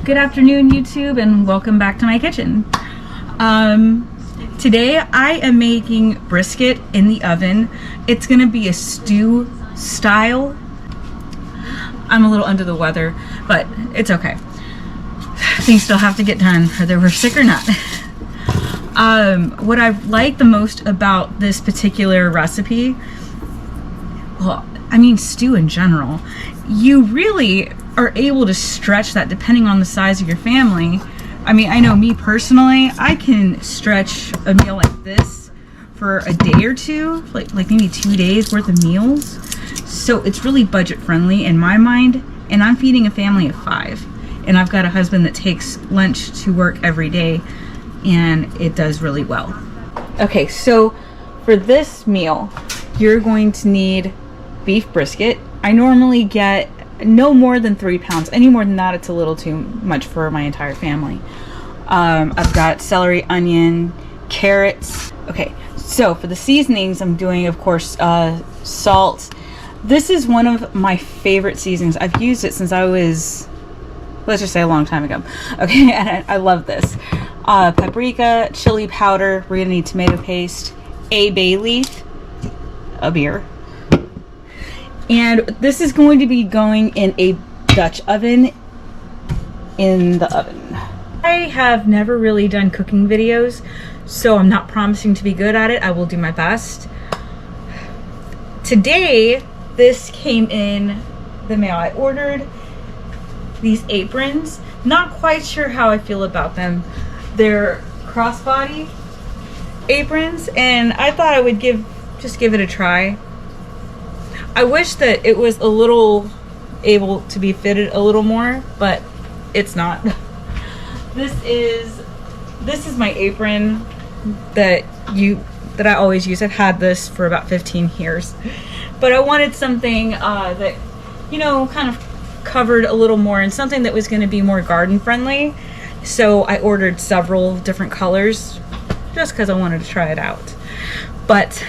Good afternoon, YouTube, and welcome back to my kitchen. Today I am making brisket in the oven. It's gonna be a stew style. I'm a little under the weather, but it's okay. Things still have to get done, whether we're sick or not. What I like the most about this particular recipe, well, I mean stew in general, you really are able to stretch that depending on the size of your family. I mean, I know me personally, I can stretch a meal like this for a day or two, like maybe 2 days worth of meals. So it's really budget friendly in my mind, and I'm feeding a family of 5. And I've got a husband that takes lunch to work every day, and it does really well. Okay, so for this meal, you're going to need beef brisket. I normally get no more than 3 pounds. Any more than that, it's a little too much for my entire family. I've got celery, onion, carrots. Okay, so for the seasonings, I'm doing, of course, salt. This is one of my favorite seasonings. I've used it since I was, let's just say, a long time ago. Okay, and I love this. Paprika, chili powder. We're gonna need tomato paste, a bay leaf, a beer. And this is going to be going in a Dutch oven in the oven. I have never really done cooking videos, so I'm not promising to be good at it. I will do my best. Today, this came in the mail. I ordered these aprons. Not quite sure how I feel about them. They're crossbody aprons, and I thought I would just give it a try. I wish that it was a little able to be fitted a little more, but it's not. This is my apron that I always use. I've had this for about 15 years, but I wanted something that, you know, kind of covered a little more and something that was going to be more garden friendly. So I ordered several different colors just because I wanted to try it out. But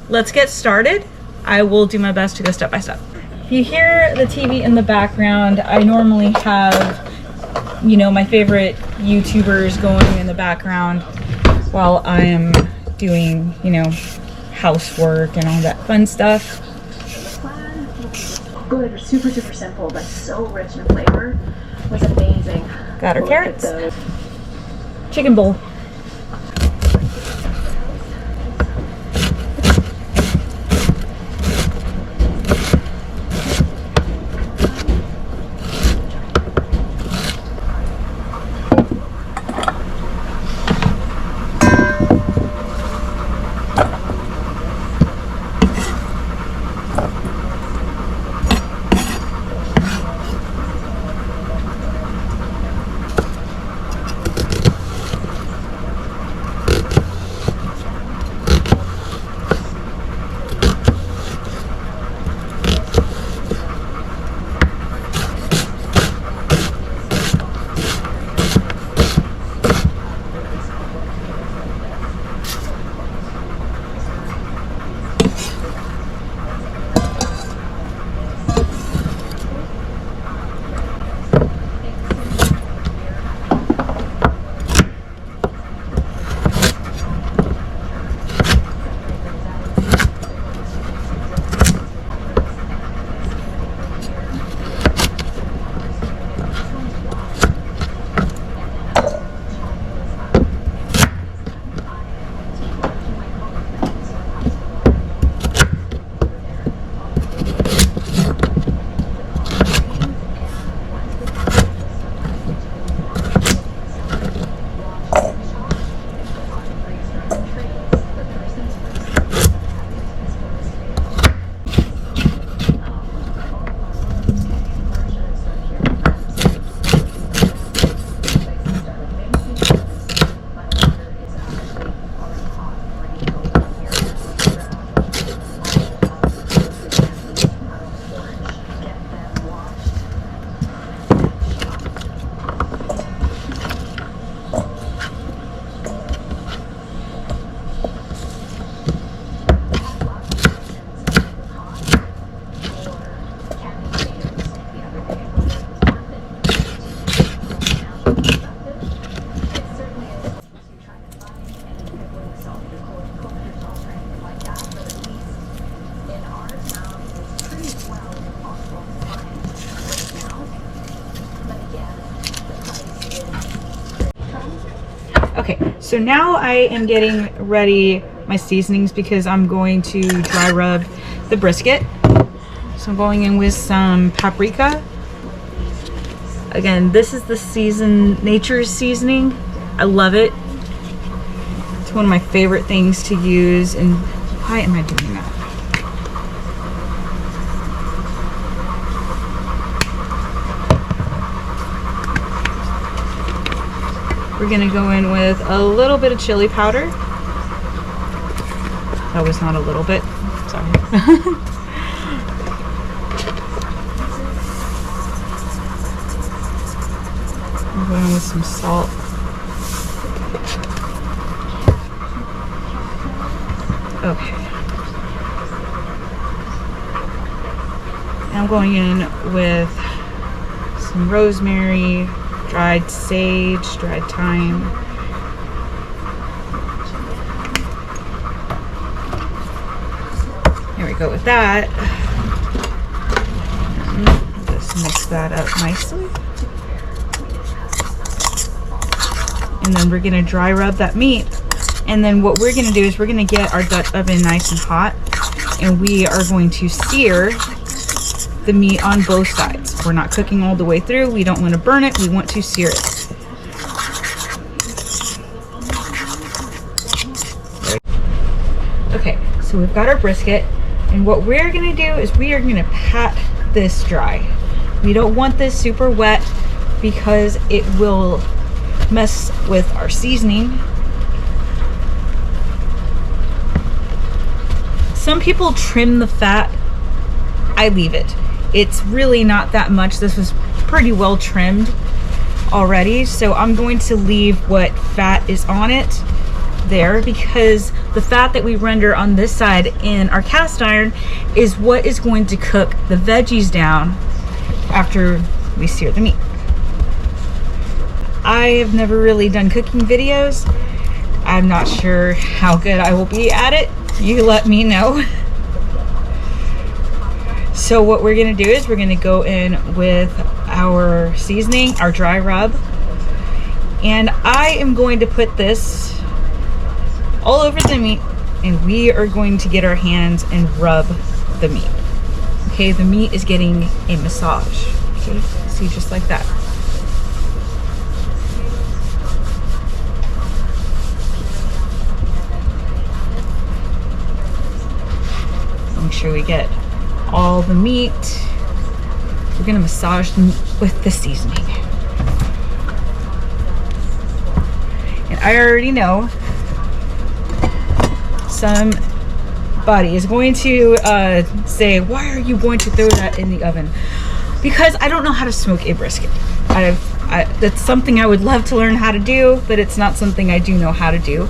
let's get started. I will do my best to go step by step. If you hear the TV in the background, I normally have, you know, my favorite YouTubers going in the background while I am doing, you know, housework and all that fun stuff. Good, super simple, but so rich in flavor. It was amazing. Got our carrots. Chicken bowl. Okay, so now I am getting ready my seasonings because I'm going to dry rub the brisket. So I'm going in with some paprika. Again, this is the Nature's seasoning. I love it. It's one of my favorite things to use. And why am I doing that? We're gonna go in with a little bit of chili powder. That was not a little bit, sorry. I'm going with some salt. Okay. And I'm going in with some rosemary, dried sage, dried thyme. There we go with that. Just mix that up nicely. And then we're gonna dry rub that meat. And then what we're gonna do is we're gonna get our Dutch oven nice and hot, and we are going to sear the meat on both sides. We're not cooking all the way through. We don't want to burn it. We want to sear it. Okay, so we've got our brisket, and what we're gonna do is we are gonna pat this dry. We don't want this super wet because it will mess with our seasoning. Some people trim the fat. I leave it. It's really not that much. This was pretty well trimmed already, so I'm going to leave what fat is on it there, because the fat that we render on this side in our cast iron is what is going to cook the veggies down after we sear the meat. I have never really done cooking videos. I'm not sure how good I will be at it. You let me know. So what we're gonna do is we're gonna go in with our seasoning, our dry rub, and I am going to put this all over the meat, and we are going to get our hands and rub the meat. Okay, the meat is getting a massage. Okay, see, just like that. Make sure we get all the meat. We're gonna massage them with the seasoning. And I already know somebody is going to say, why are you going to throw that in the oven? Because I don't know how to smoke a brisket. That's something I would love to learn how to do, but it's not something I do know how to do.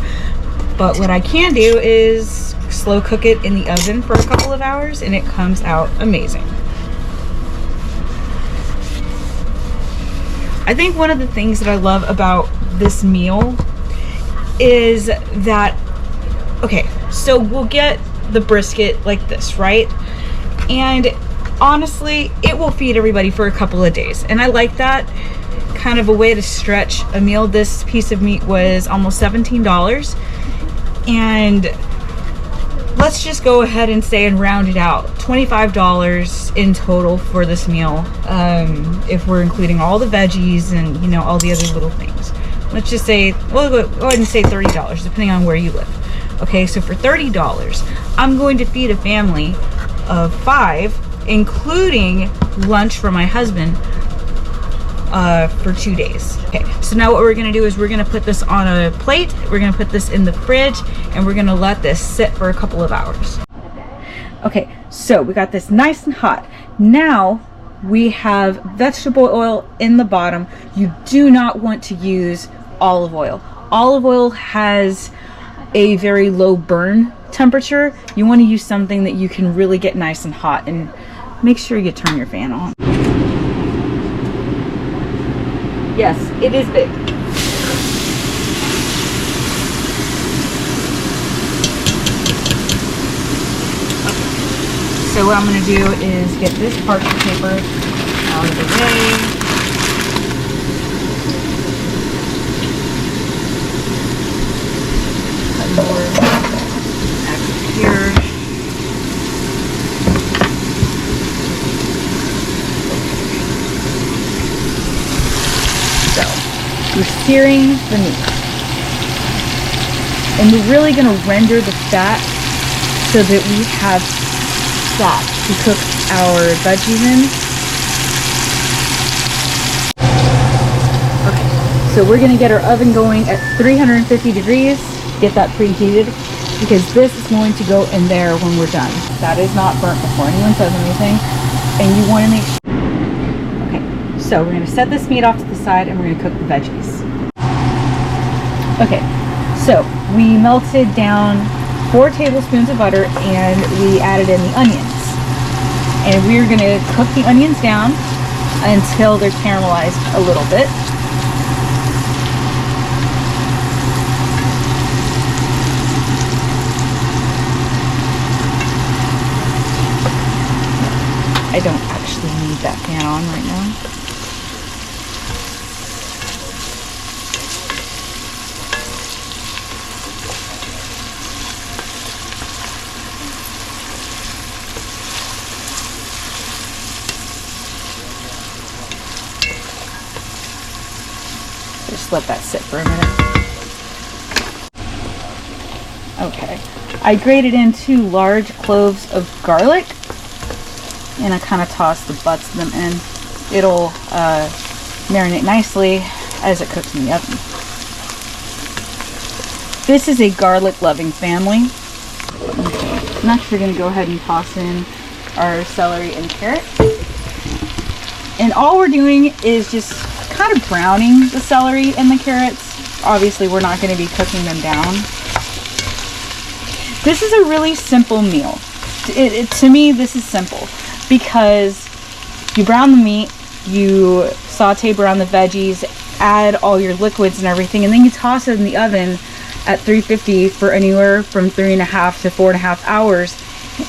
But what I can do is slow cook it in the oven for a couple of hours, and it comes out amazing. I think one of the things that I love about this meal is that, okay, so we'll get the brisket like this, right? And honestly, it will feed everybody for a couple of days. And I like that kind of a way to stretch a meal. This piece of meat was almost $17. And let's just go ahead and say and round it out, $25 in total for this meal, if we're including all the veggies and, you know, all the other little things. Let's just say, we'll go ahead and say $30, depending on where you live. Okay, so for $30, I'm going to feed a family of 5, including lunch for my husband, for 2 days. Okay, so now what we're gonna do is we're gonna put this on a plate, we're gonna put this in the fridge, and we're gonna let this sit for a couple of hours. Okay, so we got this nice and hot. Now we have vegetable oil in the bottom. You do not want to use olive oil. Olive oil has a very low burn temperature. You want to use something that you can really get nice and hot, and make sure you turn your fan on. Yes, it is big. Okay. So what I'm going to do is get this parchment paper out of the way. We're searing the meat. And we're really gonna render the fat so that we have fat to cook our veggies in. Okay, so we're gonna get our oven going at 350 degrees, get that preheated, because this is going to go in there when we're done. That is not burnt before anyone says anything, and you wanna make sure. Okay, so we're gonna set this meat off to the side and we're gonna cook the veggies. Okay, so we melted down 4 tablespoons of butter and we added in the onions. And we're gonna cook the onions down until they're caramelized a little bit. I don't actually need that fan on right now. Just let that sit for a minute. Okay, I grated in 2 large cloves of garlic and I kind of toss the butts of them in. It'll marinate nicely as it cooks in the oven. This is a garlic loving family. Okay. Next we're going to go ahead and toss in our celery and carrot. And all we're doing is just kind of browning the celery and the carrots. Obviously we're not going to be cooking them down. This is a really simple meal. To me this is simple because you brown the meat, you saute brown the veggies, add all your liquids and everything, and then you toss it in the oven at 350 for anywhere from 3.5 to 4.5 hours,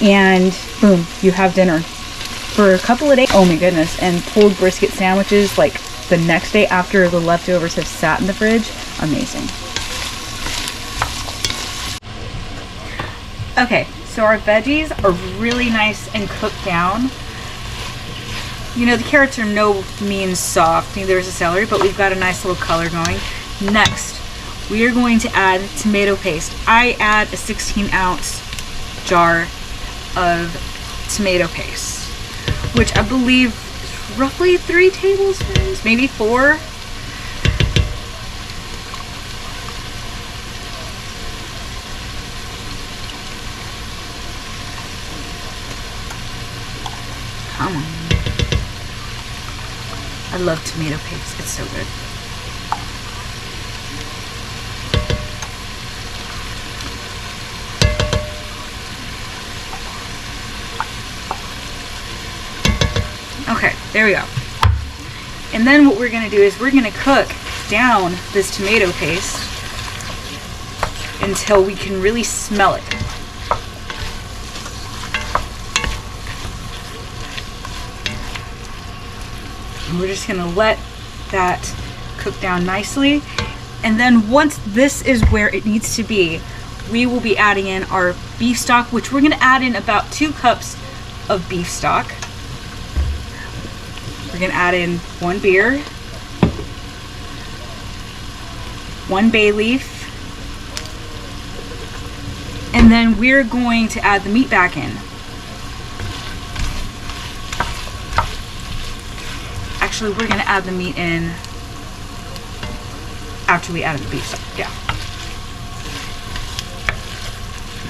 and boom, you have dinner for a couple of days. Oh my goodness. And pulled brisket sandwiches like the next day after the leftovers have sat in the fridge. Amazing. Okay, so our veggies are really nice and cooked down. You know, the carrots are no means soft, neither is the celery, but we've got a nice little color going. Next, we are going to add tomato paste. I add a 16-ounce jar of tomato paste, which I believe is roughly 3 tablespoons, maybe 4. Come on. I love tomato paste. It's so good. Okay, there we go. And then what we're going to do is we're going to cook down this tomato paste until we can really smell it. And we're just going to let that cook down nicely. And then once this is where it needs to be, we will be adding in our beef stock, which we're going to add in about 2 cups of beef stock. We're going to add in 1 beer, 1 bay leaf, and then we're going to add the meat back in. Actually, we're going to add the meat in after we add the beef stock. Yeah.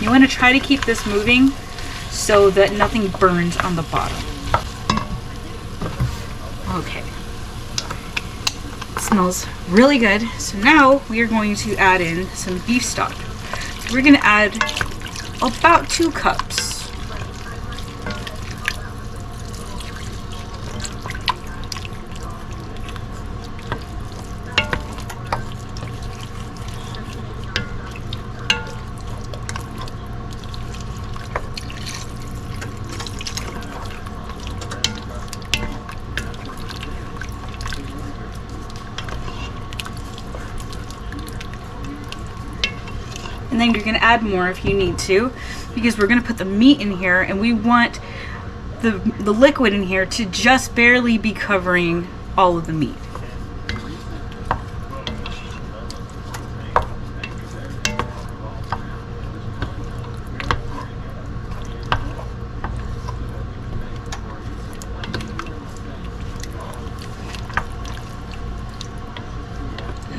You want to try to keep this moving so that nothing burns on the bottom. Okay. It smells really good. So now we are going to add in some beef stock. So we're going to add about 2 cups. And then you're going to add more if you need to, because we're going to put the meat in here and we want the liquid in here to just barely be covering all of the meat.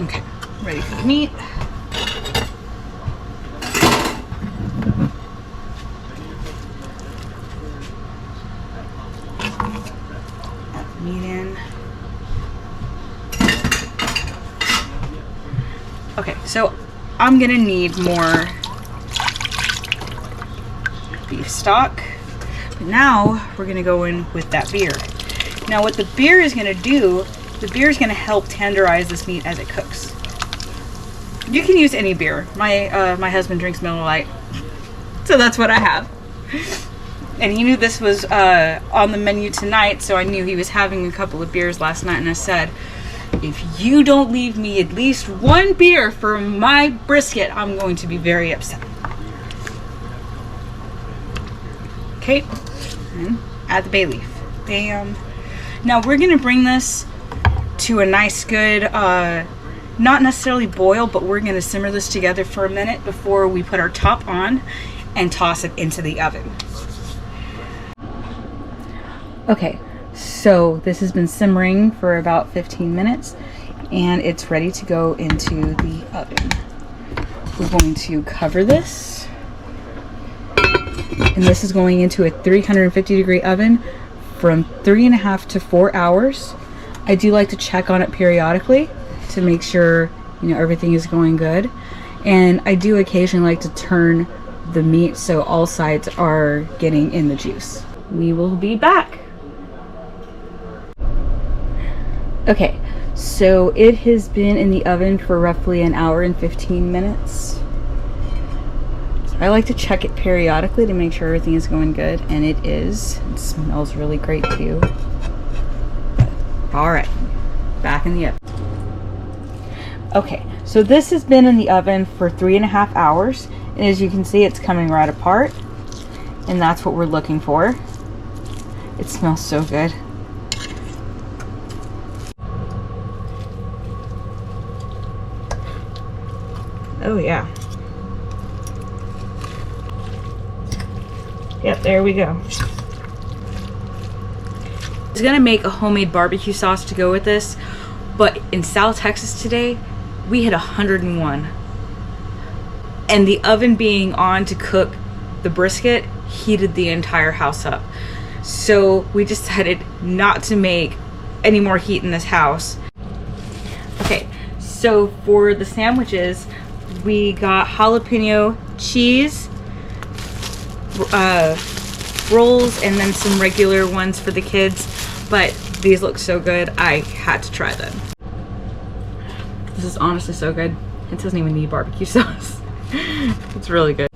Okay, ready for the meat. Add the meat in. Okay, so I'm gonna need more beef stock. But now we're gonna go in with that beer. Now what the beer is gonna do, the beer is gonna help tenderize this meat as it cooks. You can use any beer. My husband drinks Miller Lite, so that's what I have. And he knew this was on the menu tonight, so I knew he was having a couple of beers last night, and I said, if you don't leave me at least one beer for my brisket, I'm going to be very upset. Okay, and add the bay leaf. Bam. Now we're gonna bring this to a nice good, not necessarily boil, but we're gonna simmer this together for a minute before we put our top on and toss it into the oven. Okay, so this has been simmering for about 15 minutes and it's ready to go into the oven. We're going to cover this, and this is going into a 350-degree oven from 3.5 to 4 hours. I do like to check on it periodically to make sure, you know, everything is going good. And I do occasionally like to turn the meat so all sides are getting in the juice. We will be back. Okay, so it has been in the oven for roughly an hour and 15 minutes. So I like to check it periodically to make sure everything is going good, and it is. It smells really great too. All right, back in the oven. Okay, so this has been in the oven for 3.5 hours, and as you can see, it's coming right apart, and that's what we're looking for. It smells so good. Oh yeah. Yep, there we go. I was gonna make a homemade barbecue sauce to go with this, but in South Texas today, we hit 101. And the oven being on to cook the brisket heated the entire house up. So we decided not to make any more heat in this house. Okay, so for the sandwiches, we got jalapeno cheese rolls and then some regular ones for the kids, but these look so good I had to try them. This is honestly so good. It doesn't even need barbecue sauce. It's really good.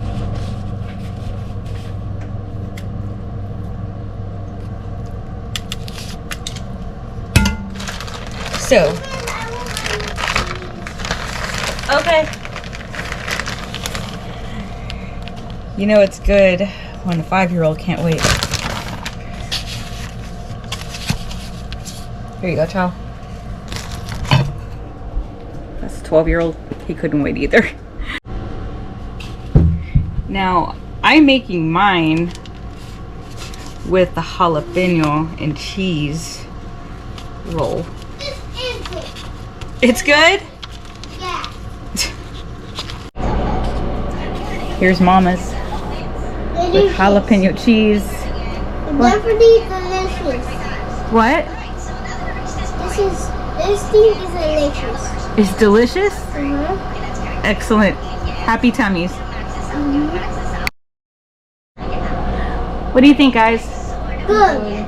So, okay. You know it's good when a 5-year-old can't wait. Here you go, child. That's a 12-year-old. He couldn't wait either. Now, I'm making mine with the jalapeno and cheese roll. It's good? Yeah. Here's Mama's with jalapeno cheese. Definitely delicious. What? This thing is delicious. It's delicious? Mm-hmm. Excellent. Happy tummies. Mm-hmm. What do you think, guys? Good.